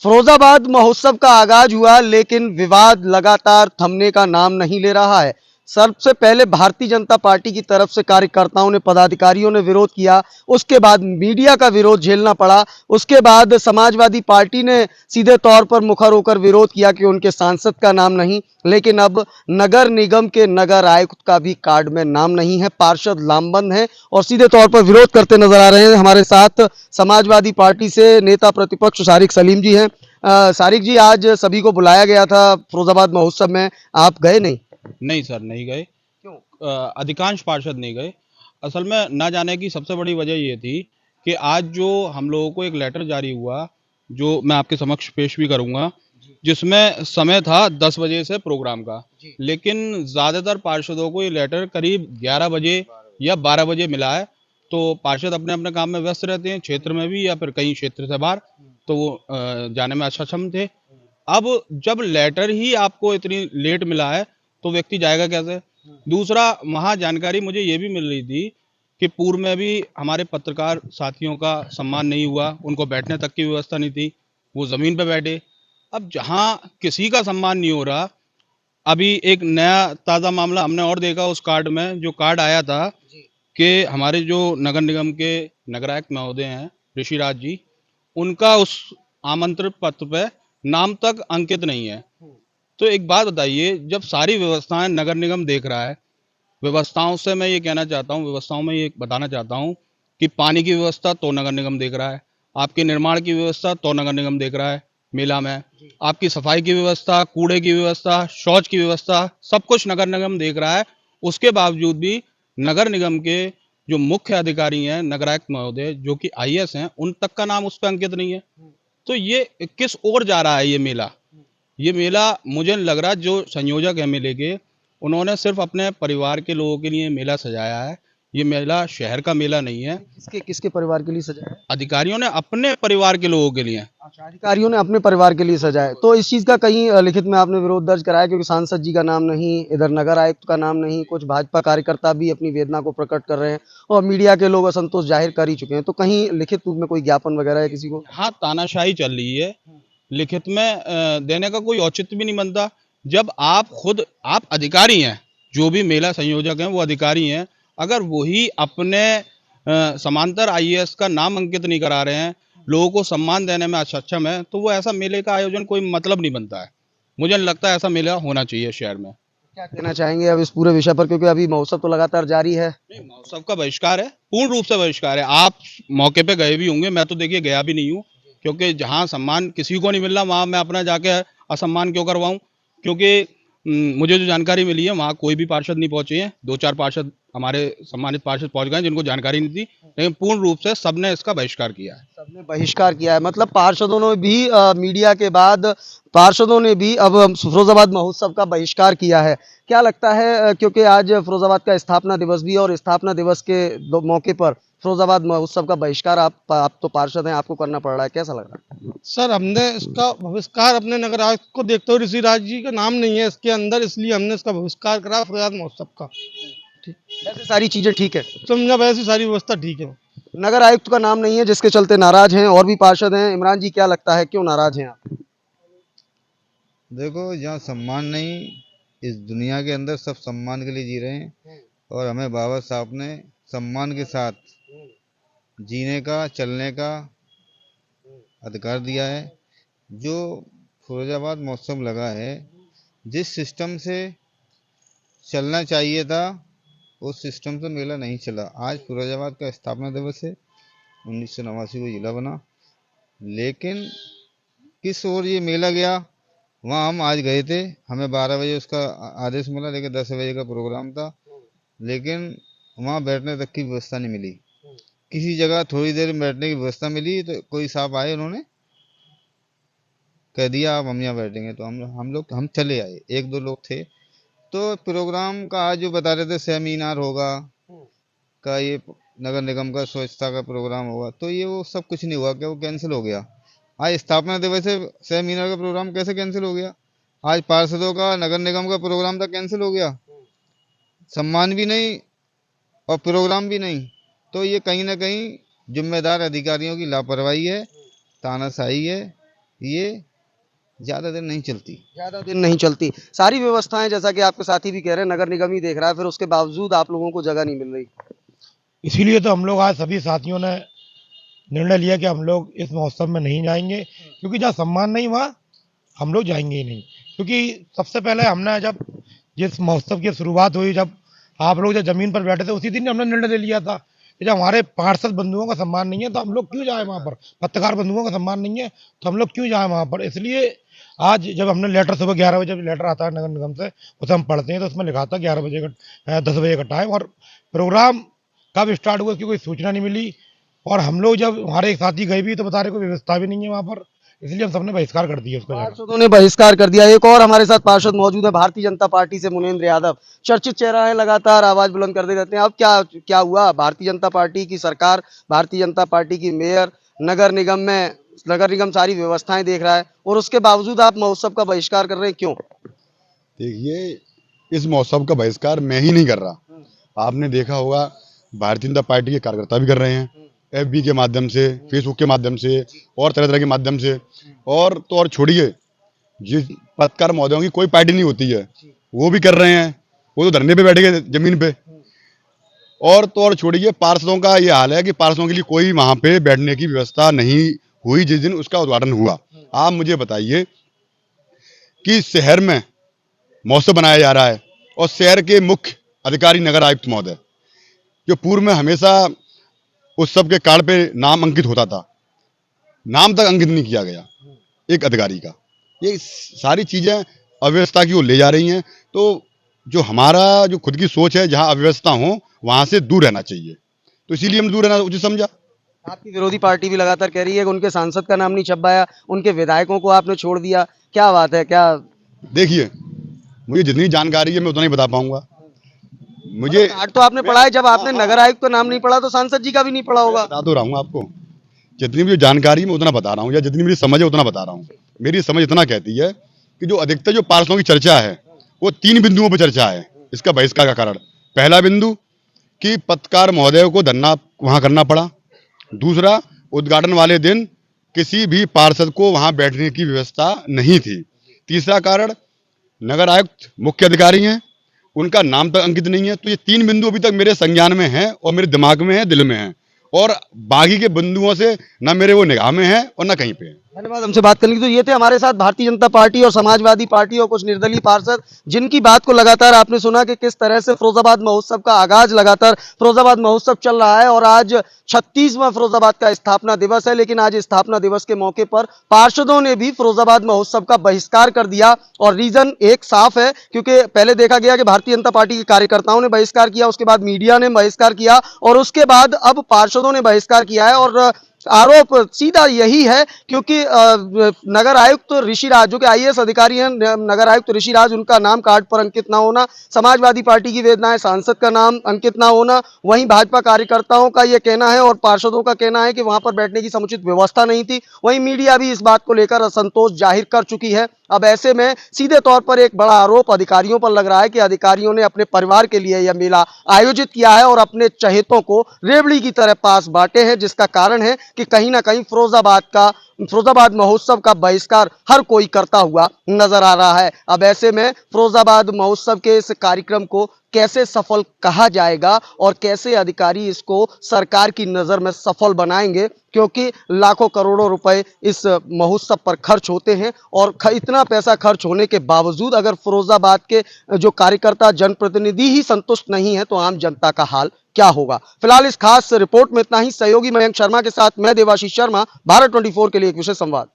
फिरोजाबाद महोत्सव का आगाज हुआ, लेकिन विवाद लगातार थमने का नाम नहीं ले रहा है। सबसे पहले भारतीय जनता पार्टी की तरफ से कार्यकर्ताओं ने, पदाधिकारियों ने विरोध किया, उसके बाद मीडिया का विरोध झेलना पड़ा, उसके बाद समाजवादी पार्टी ने सीधे तौर पर मुखर होकर विरोध किया कि उनके सांसद का नाम नहीं। लेकिन अब नगर निगम के नगर आयुक्त का भी कार्ड में नाम नहीं है, पार्षद लामबंद है और सीधे तौर पर विरोध करते नजर आ रहे हैं। हमारे साथ समाजवादी पार्टी से नेता प्रतिपक्ष सारिक सलीम जी हैं। सारिक जी, आज सभी को बुलाया गया था फिरोजाबाद महोत्सव में, आप गए नहीं? नहीं सर, नहीं गए। क्यों? अधिकांश पार्षद नहीं गए। असल में ना जाने की सबसे बड़ी वजह ये थी कि आज जो हम लोगों को एक लेटर जारी हुआ, जो मैं आपके समक्ष पेश भी करूंगा, जिसमें समय था 10 बजे से प्रोग्राम का, लेकिन ज़्यादातर पार्षदों को ये लेटर करीब 11 बजे या 12 बजे मिला है। तो पार्षद अपने अपने काम में व्यस्त रहते हैं, क्षेत्र में भी या फिर कहीं क्षेत्र से बाहर, तो वो जाने में अक्षम थे। अब जब लेटर ही आपको इतनी लेट मिला है तो व्यक्ति जाएगा कैसे? दूसरा, वहाँ जानकारी मुझे ये भी मिल रही थी कि पूर्व में भी हमारे पत्रकार साथियों का सम्मान नहीं हुआ, उनको बैठने तक की व्यवस्था नहीं थी, वो ज़मीन पे बैठे। अब जहाँ किसी का सम्मान नहीं हो रहा, अभी एक नया ताज़ा मामला हमने और देखा उस कार्ड में, जो कार्ड आया था कि हमारे जो नगर निगम के नगर आयुक्त महोदय हैं ऋषिराज जी, उनका उस आमंत्रित पत्र पे नाम तक अंकित नहीं है। तो एक बात बताइए, जब सारी व्यवस्थाएं नगर निगम देख रहा है, व्यवस्थाओं से मैं ये कहना चाहता हूँ, व्यवस्थाओं में ये बताना चाहता हूँ कि पानी की व्यवस्था तो नगर निगम देख रहा है, आपके निर्माण की व्यवस्था तो नगर निगम देख रहा है मेला में, आपकी सफाई की व्यवस्था, कूड़े की व्यवस्था, शौच की व्यवस्था, सब कुछ नगर निगम देख रहा है। उसके बावजूद भी नगर निगम के जो मुख्य अधिकारी हैं, नगर आयुक्त महोदय, जो कि आईएएस हैं, उन तक का नाम उस पर अंकित नहीं है। तो ये किस ओर जा रहा है ये मेला? ये मेला मुझे नहीं लग रहा, जो संयोजक है मेले के, उन्होंने सिर्फ अपने परिवार के लोगों के लिए मेला सजाया है। ये मेला शहर का मेला नहीं है। किसके किसके परिवार के लिए सजाया है? अधिकारियों ने अपने परिवार के लोगों के लिए। अच्छा, अधिकारियों ने अपने परिवार के लिए सजाया है। तो इस चीज का कहीं लिखित में आपने विरोध दर्ज कराया? क्योंकि सांसद जी का नाम नहीं, इधर नगर आयुक्त का नाम नहीं, कुछ भाजपा कार्यकर्ता भी अपनी वेदना को प्रकट कर रहे हैं और मीडिया के लोग असंतोष जाहिर कर ही चुके हैं। तो कहीं लिखित रूप में कोई ज्ञापन वगैरह है किसी को? हाँ, तानाशाही चल रही है। लिखित में देने का कोई औचित्य भी नहीं बनता। जब आप खुद आप अधिकारी हैं, जो भी मेला संयोजक हैं वो अधिकारी हैं, अगर वही अपने समांतर आईएएस का नाम अंकित नहीं करा रहे हैं, लोगों को सम्मान देने में असक्षम है, तो वो ऐसा मेले का आयोजन कोई मतलब नहीं बनता है। मुझे नहीं लगता ऐसा मेला होना चाहिए शहर में। क्या कहना चाहेंगे अब इस पूरे विषय पर, क्योंकि अभी महोत्सव तो लगातार जारी है? नहीं, महोत्सव का बहिष्कार है, पूर्ण रूप से बहिष्कार है। आप मौके पे गए भी होंगे, मैं तो देखिए गया भी नहीं हूँ, क्योंकि जहाँ सम्मान किसी को नहीं मिल रहा वहाँ मैं अपना जाके असम्मान क्यों करवाऊँ? क्योंकि मुझे जो जानकारी मिली है वहाँ कोई भी पार्षद नहीं पहुंचे हैं। 2-4 पार्षद, हमारे सम्मानित पार्षद पहुंच गए जिनको जानकारी नहीं थी, लेकिन पूर्ण रूप से सबने इसका बहिष्कार किया है। सबने बहिष्कार किया है, मतलब पार्षदों ने भी मीडिया के बाद पार्षदों ने भी अब फिरोजाबाद महोत्सव का बहिष्कार किया है। क्या लगता है, क्योंकि आज फिरोजाबाद का स्थापना दिवस भी है और स्थापना दिवस के मौके पर फिरोजाबाद महोत्सव का बहिष्कार आप तो पार्षद हैं, आपको करना पड़ रहा है, कैसा लग रहा है? सर, हमने इसका बहिष्कार अपने नगर आयुक्त को देखते हुए, ऋषिराज जी का नाम नहीं है इसके अंदर, इसलिए हमने इसका बहिष्कार करा फिरोजाबाद महोत्सव का। ठीक, वैसे सारी चीजें ठीक है? समझा, वैसे सारी व्यवस्था ठीक है। नगर आयुक्त का नाम नहीं है जिसके चलते नाराज हैं, और भी पार्षद हैं। इमरान जी, क्या लगता है क्यों नाराज हैं आप? देखो, जहाँ सम्मान नहीं, इस दुनिया के अंदर सब सम्मान के लिए जी रहे हैं और हमें बाबा साहब ने सम्मान के साथ जीने का, चलने का अधिकार दिया है। जो फिरोजाबाद महोत्सव लगा है, जिस सिस्टम से चलना चाहिए था उस सिस्टम से मेला नहीं चला। आज फिरोजाबाद का स्थापना दिवस है, 1989 को जिला बना, लेकिन किस ओर ये मेला गया, वहाँ हम आज गए थे, हमें 12 बजे उसका आदेश मिला, लेकिन 10 बजे का प्रोग्राम था, लेकिन वहाँ बैठने तक की व्यवस्था नहीं मिली। किसी जगह थोड़ी देर बैठने की व्यवस्था मिली तो कोई साहब आए, उन्होंने कह दिया आप हम यहाँ बैठेंगे, तो हम चले आए, 1-2 लोग थे। तो प्रोग्राम का आज जो बता रहे थे सेमिनार होगा का, ये नगर निगम का स्वच्छता का प्रोग्राम होगा, तो ये वो सब कुछ नहीं हुआ, क्या वो कैंसिल हो गया? आज स्थापना दिवस से सेमिनार का प्रोग्राम कैसे कैंसिल हो गया? आज पार्षदों का नगर निगम का प्रोग्राम था, कैंसिल हो गया। सम्मान भी नहीं और प्रोग्राम भी नहीं। तो ये कहीं ना कहीं जिम्मेदार अधिकारियों की लापरवाही है, तानाशाही है ये ज़्यादा दिन नहीं चलती। ज्यादा दिन नहीं चलती। सारी व्यवस्थाएं जैसा कि आपके साथी भी कह रहे हैं नगर निगम ही देख रहा है, फिर उसके बावजूद आप लोगों को जगह नहीं मिल रही। इसीलिए तो हम लोग आज सभी साथियों ने निर्णय लिया कि हम लोग इस महोत्सव में नहीं जाएंगे, क्योंकि जहाँ सम्मान नहीं वहाँ हम लोग जाएंगे ही नहीं। क्योंकि सबसे पहले हमने जब जिस महोत्सव की शुरुआत हुई, जब आप लोग जब जमीन पर बैठे थे, उसी दिन हमने निर्णय ले लिया था कि जब हमारे पार्षद बंधुओं का सम्मान नहीं है तो हम लोग क्यों जाए वहाँ पर, पत्रकार बंधुओं का सम्मान नहीं है तो हम लोग क्यों जाए वहाँ पर। इसलिए आज जब हमने लेटर सुबह 11 बजे जब लेटर आता है नगर निगम से, उसे हम पढ़ते हैं तो उसमें लिखा था 11 बजे का 10 बजे का टाइम, और प्रोग्राम कब स्टार्ट हुआ इसकी कोई सूचना नहीं मिली। और हम लोग जब हमारे एक साथी गए भी तो बता रहे कोई व्यवस्था भी नहीं है वहाँ पर, इसलिए हम सबने बहिष्कार कर दिया उसका। पार्षदों ने बहिष्कार कर दिया। एक और हमारे साथ पार्षद मौजूद है भारतीय जनता पार्टी से, मुनेंद्र यादव। चर्चित चेहरा है, लगातार आवाज बुलंद करते रहते हैं। अब क्या क्या हुआ? भारतीय जनता पार्टी की सरकार, भारतीय जनता पार्टी की मेयर, नगर निगम सारी व्यवस्थाएं देख रहा है और उसके बावजूद आप महोत्सव का बहिष्कार कर रहे हैं, क्यों? देखिए, इस महोत्सव का बहिष्कार मैं ही नहीं कर रहा। आपने देखा होगा भारतीय जनता पार्टी के कार्यकर्ता भी कर रहे हैं, एफबी के माध्यम से, फेसबुक के माध्यम से और तरह तरह के माध्यम से। और तो और छोड़िए, जिस पत्रकार महोदयों की कोई पार्टी नहीं होती है वो भी कर रहे हैं, वो तो धरने पे बैठे गए जमीन पे। और तो और छोड़िए, पार्षदों का ये हाल है कि पार्षदों के लिए कोई वहां पे बैठने की व्यवस्था नहीं हुई जिस दिन उसका उद्घाटन हुआ। आप मुझे बताइए कि शहर में महोत्सव बनाया जा रहा है और शहर के मुख्य अधिकारी नगर आयुक्त महोदय, जो पूर्व में हमेशा उत्सव के कार्ड पे नाम अंकित होता था, नाम तक अंकित नहीं किया गया एक अधिकारी का। ये सारी चीजें अव्यवस्था की ओर ले जा रही हैं। तो जो हमारा जो खुद की सोच है, जहां अव्यवस्था हो वहां से दूर रहना चाहिए, तो इसीलिए हम दूर रहना उचित समझा। आपकी विरोधी पार्टी भी लगातार कह रही है कि उनके सांसद का नाम नहीं छपाया, उनके विधायकों को आपने छोड़ दिया। क्या बात है? क्या देखिए, मुझे जितनी जानकारी है मैं उतना ही बता पाऊंगा। मुझे कार्ड तो आपने पढ़ा है, जब आपने नगर आयुक्त का नाम नहीं पढ़ा तो सांसद जी का भी नहीं पढ़ा होगा। बता तो रहा हूँ आपको, जितनी भी जानकारी मैं उतना बता रहा हूँ, या जितनी मेरी समझ है उतना बता रहा हूँ। मेरी समझ इतना कहती है कि जो अधिकतर जो पार्षदों की चर्चा है वो 3 बिंदुओं पर चर्चा है इसका बहिष्कार का कारण। पहला बिंदु कि पत्रकार महोदय को धरना वहां करना पड़ा। दूसरा, उद्घाटन वाले दिन किसी भी पार्षद को वहां बैठने की व्यवस्था नहीं थी। तीसरा कारण, नगर आयुक्त मुख्य अधिकारी हैं, उनका नाम तक अंकित नहीं है। तो ये 3 बिंदु अभी तक मेरे संज्ञान में हैं और मेरे दिमाग में है, दिल में है, और बाकी के बिंदुओं से ना मेरे वो निगाह में है और ना कहीं पे है। धन्यवाद हमसे बात करने की। तो ये थे हमारे साथ भारतीय जनता पार्टी और समाजवादी पार्टी और कुछ निर्दलीय पार्षद, जिनकी बात को लगातार आपने सुना कि किस तरह से फिरोजाबाद महोत्सव का आगाज, लगातार फिरोजाबाद महोत्सव चल रहा है और आज 36वां फिरोजाबाद का स्थापना दिवस है। लेकिन आज स्थापना दिवस के मौके पर पार्षदों ने भी फिरोजाबाद महोत्सव का बहिष्कार कर दिया और रीजन एक साफ है, क्योंकि पहले देखा गया कि भारतीय जनता पार्टी के कार्यकर्ताओं ने बहिष्कार किया, उसके बाद मीडिया ने बहिष्कार किया और उसके बाद अब पार्षदों ने बहिष्कार किया है। और आरोप सीधा यही है क्योंकि नगर आयुक्त ऋषिराज, जो कि आईएएस अधिकारी हैं, नगर आयुक्त ऋषिराज, उनका नाम कार्ड पर अंकित ना होना, समाजवादी पार्टी की वेदना है सांसद का नाम अंकित ना होना, वहीं भाजपा कार्यकर्ताओं का यह कहना है और पार्षदों का कहना है कि वहां पर बैठने की समुचित व्यवस्था नहीं थी। वहीं मीडिया भी इस बात को लेकर असंतोष जाहिर कर चुकी है। अब ऐसे में सीधे तौर पर एक बड़ा आरोप अधिकारियों पर लग रहा है कि अधिकारियों ने अपने परिवार के लिए यह मेला आयोजित किया है और अपने चहेतों को रेवड़ी की तरह पास बांटे हैं, जिसका कारण है कि कहीं ना कहीं फिरोजाबाद महोत्सव का बहिष्कार हर कोई करता हुआ नजर आ रहा है। अब ऐसे में फिरोजाबाद महोत्सव के इस कार्यक्रम को कैसे सफल कहा जाएगा और कैसे अधिकारी इसको सरकार की नजर में सफल बनाएंगे, क्योंकि लाखों करोड़ों रुपए इस महोत्सव पर खर्च होते हैं और इतना पैसा खर्च होने के बावजूद अगर फिरोजाबाद के जो कार्यकर्ता, जनप्रतिनिधि ही संतुष्ट नहीं है तो आम जनता का हाल क्या होगा। फिलहाल इस खास रिपोर्ट में इतना ही। सहयोगी मयंक शर्मा के साथ मैं देवाशीष शर्मा, भारत 24 के लिए एक विशेष संवाद।